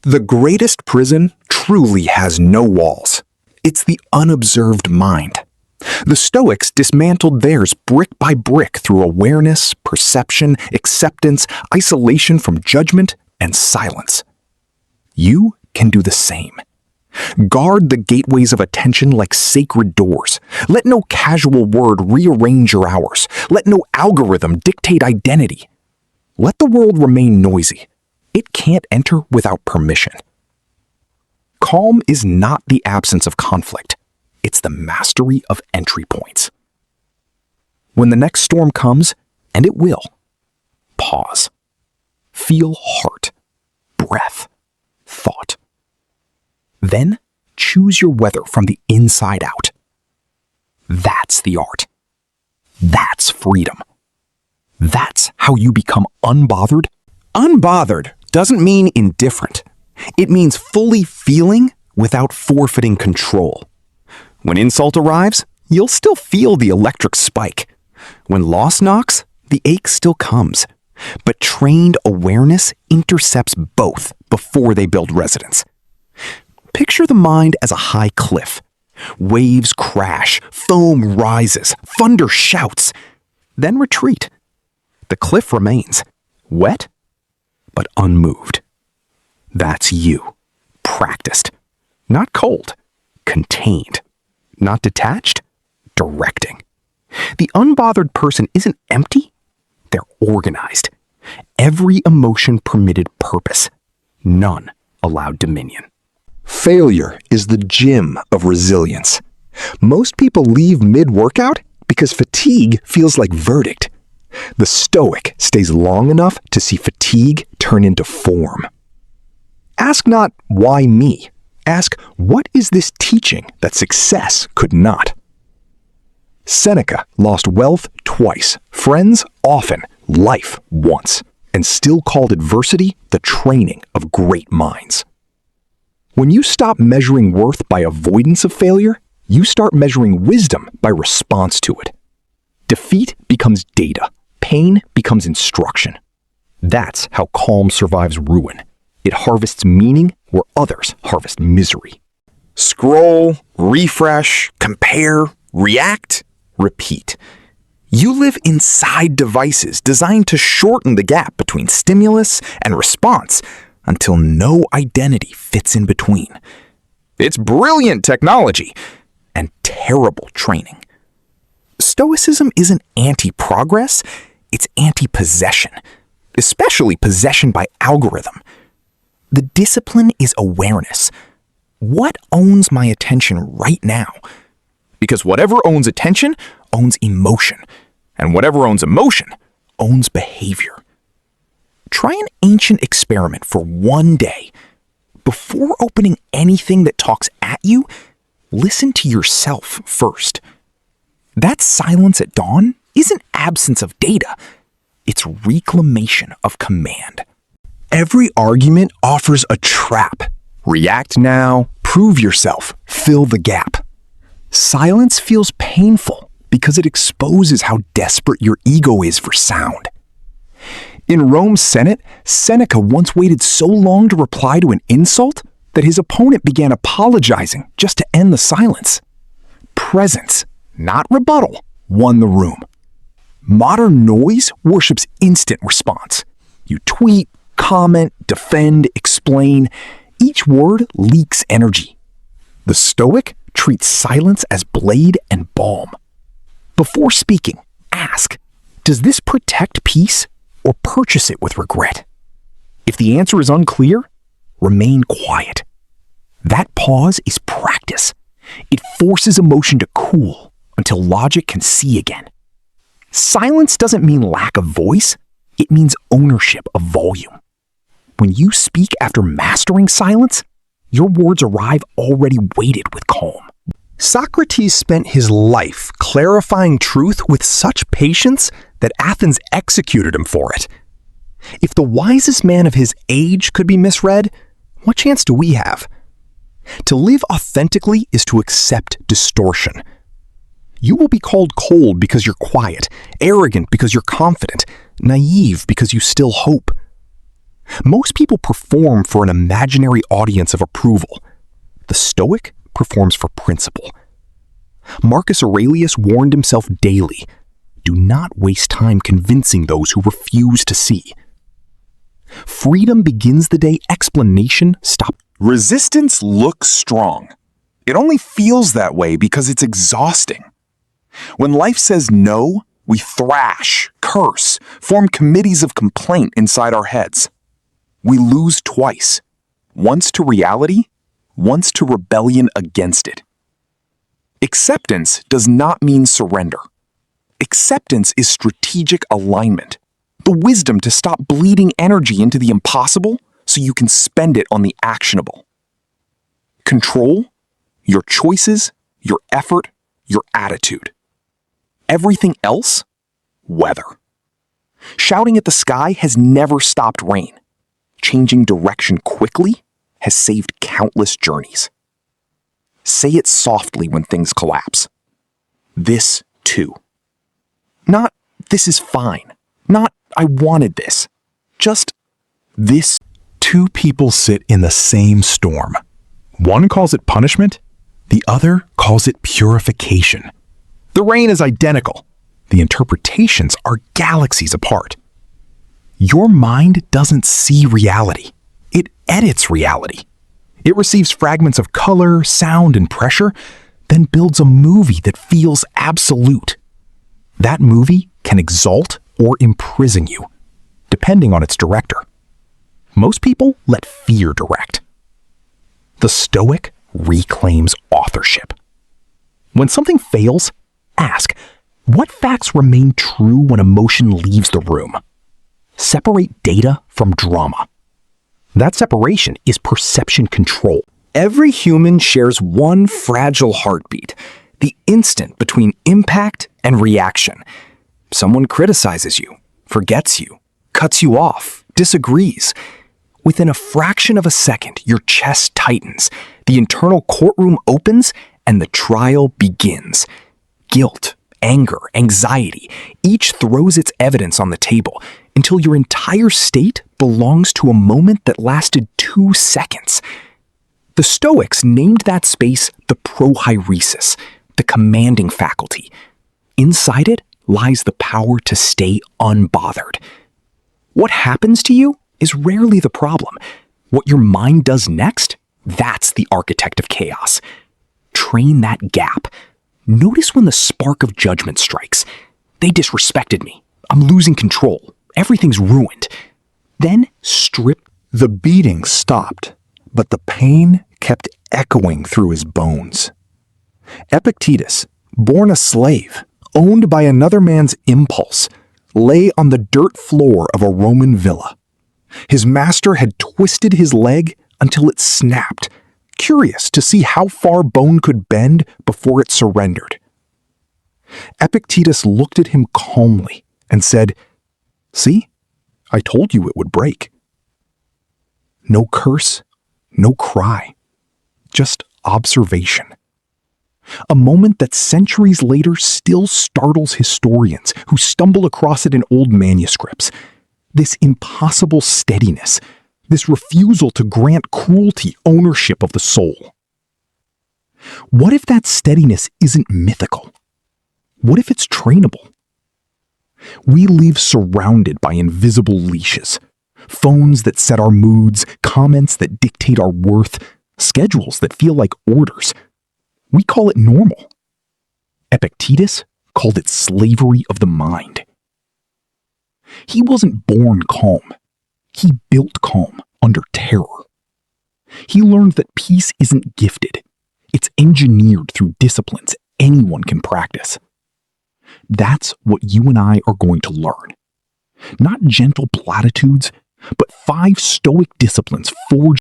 The greatest prison truly has no walls. It's the unobserved mind. The Stoics dismantled theirs brick by brick through awareness, perception, acceptance, isolation from judgment, and silence. You can do the same. Guard the gateways of attention like sacred doors. Let no casual word rearrange your hours. Let no algorithm dictate identity. Let the world remain noisy. It can't enter without permission. Calm is not the absence of conflict. It's the mastery of entry points. When the next storm comes, and it will, pause. Feel heart, breath, thought. Then choose your weather from the inside out. That's the art. That's freedom. That's how you become unbothered. Unbothered doesn't mean indifferent. It means fully feeling without forfeiting control. When insult arrives, you'll still feel the electric spike. When loss knocks, the ache still comes. But trained awareness intercepts both before they build residence. Picture the mind as a high cliff. Waves crash, foam rises, thunder shouts. Then retreat. The cliff remains, wet, but unmoved. That's you, practiced. Not cold, contained. Not detached, directing. The unbothered person isn't empty, they're organized. Every emotion permitted purpose, none allowed dominion. Failure is the gym of resilience. Most people leave mid-workout because fatigue feels like verdict. The Stoic stays long enough to see fatigue turn into form. Ask not, why me? Ask, what is this teaching that success could not? Seneca lost wealth twice, friends often, life once, and still called adversity the training of great minds. When you stop measuring worth by avoidance of failure, you start measuring wisdom by response to it. Defeat becomes data. Pain becomes instruction. That's how calm survives ruin. It harvests meaning where others harvest misery. Scroll, refresh, compare, react, repeat. You live inside devices designed to shorten the gap between stimulus and response until no identity fits in between. It's brilliant technology and terrible training. Stoicism isn't anti-progress, it's anti-possession, especially possession by algorithm. The discipline is awareness. What owns my attention right now? Because whatever owns attention owns emotion, and whatever owns emotion owns behavior. Try an ancient experiment for one day. Before opening anything that talks at you, listen to yourself first. That silence at dawn isn't absence of data. It's reclamation of command. Every argument offers a trap. React now, prove yourself, fill the gap. Silence feels painful because it exposes how desperate your ego is for sound. In Rome's Senate, Seneca once waited so long to reply to an insult that his opponent began apologizing just to end the silence. Presence, not rebuttal, won the room. Modern noise worships instant response. You tweet, comment, defend, explain. Each word leaks energy. The Stoic treats silence as blade and balm. Before speaking, ask, does this protect peace or purchase it with regret? If the answer is unclear, remain quiet. That pause is practice. It forces emotion to cool until logic can see again. Silence doesn't mean lack of voice, it means ownership of volume. When you speak after mastering silence, your words arrive already weighted with calm. Socrates spent his life clarifying truth with such patience that Athens executed him for it. If the wisest man of his age could be misread, what chance do we have? To live authentically is to accept distortion. You will be called cold because you're quiet, arrogant because you're confident, naive because you still hope. Most people perform for an imaginary audience of approval. The Stoic performs for principle. Marcus Aurelius warned himself daily, do not waste time convincing those who refuse to see. Freedom begins the day explanation stops. Resistance looks strong. It only feels that way because it's exhausting. When life says no, we thrash, curse, form committees of complaint inside our heads. We lose twice, once to reality, once to rebellion against it. Acceptance does not mean surrender. Acceptance is strategic alignment, the wisdom to stop bleeding energy into the impossible so you can spend it on the actionable. Control, your choices, your effort, your attitude. Everything else, weather. Shouting at the sky has never stopped rain. Changing direction quickly has saved countless journeys. Say it softly when things collapse. This too. Not, this is fine. Not, I wanted this. Just, this. Two people sit in the same storm. One calls it punishment, the other calls it purification. The rain is identical. The interpretations are galaxies apart. Your mind doesn't see reality. It edits reality. It receives fragments of color, sound, and pressure, then builds a movie that feels absolute. That movie can exalt or imprison you, depending on its director. Most people let fear direct. The Stoic reclaims authorship. When something fails, ask, what facts remain true when emotion leaves the room? Separate data from drama. That separation is perception control. Every human shares one fragile heartbeat, the instant between impact and reaction. Someone criticizes you, forgets you, cuts you off, disagrees. Within a fraction of a second, your chest tightens, the internal courtroom opens, and the trial begins. Guilt, anger, anxiety, each throws its evidence on the table until your entire state belongs to a moment that lasted 2 seconds. The Stoics named that space the prohairesis, the commanding faculty. Inside it lies the power to stay unbothered. What happens to you is rarely the problem. What your mind does next, that's the architect of chaos. Train that gap. Notice when the spark of judgment strikes. They disrespected me. I'm losing control. Everything's ruined. Then strip. The beating stopped, but the pain kept echoing through his bones. Epictetus, born a slave, owned by another man's impulse, lay on the dirt floor of a Roman villa. His master had twisted his leg until it snapped, curious to see how far bone could bend before it surrendered. Epictetus looked at him calmly and said, "See, I told you it would break." No curse, no cry, just observation. A moment that centuries later still startles historians who stumble across it in old manuscripts. This impossible steadiness, this refusal to grant cruelty ownership of the soul. What if that steadiness isn't mythical? What if it's trainable? We live surrounded by invisible leashes, phones that set our moods, comments that dictate our worth, schedules that feel like orders. We call it normal. Epictetus called it slavery of the mind. He wasn't born calm. He built calm under terror. He learned that peace isn't gifted. It's engineered through disciplines anyone can practice. That's what you and I are going to learn. Not gentle platitudes, but 5 Stoic disciplines forged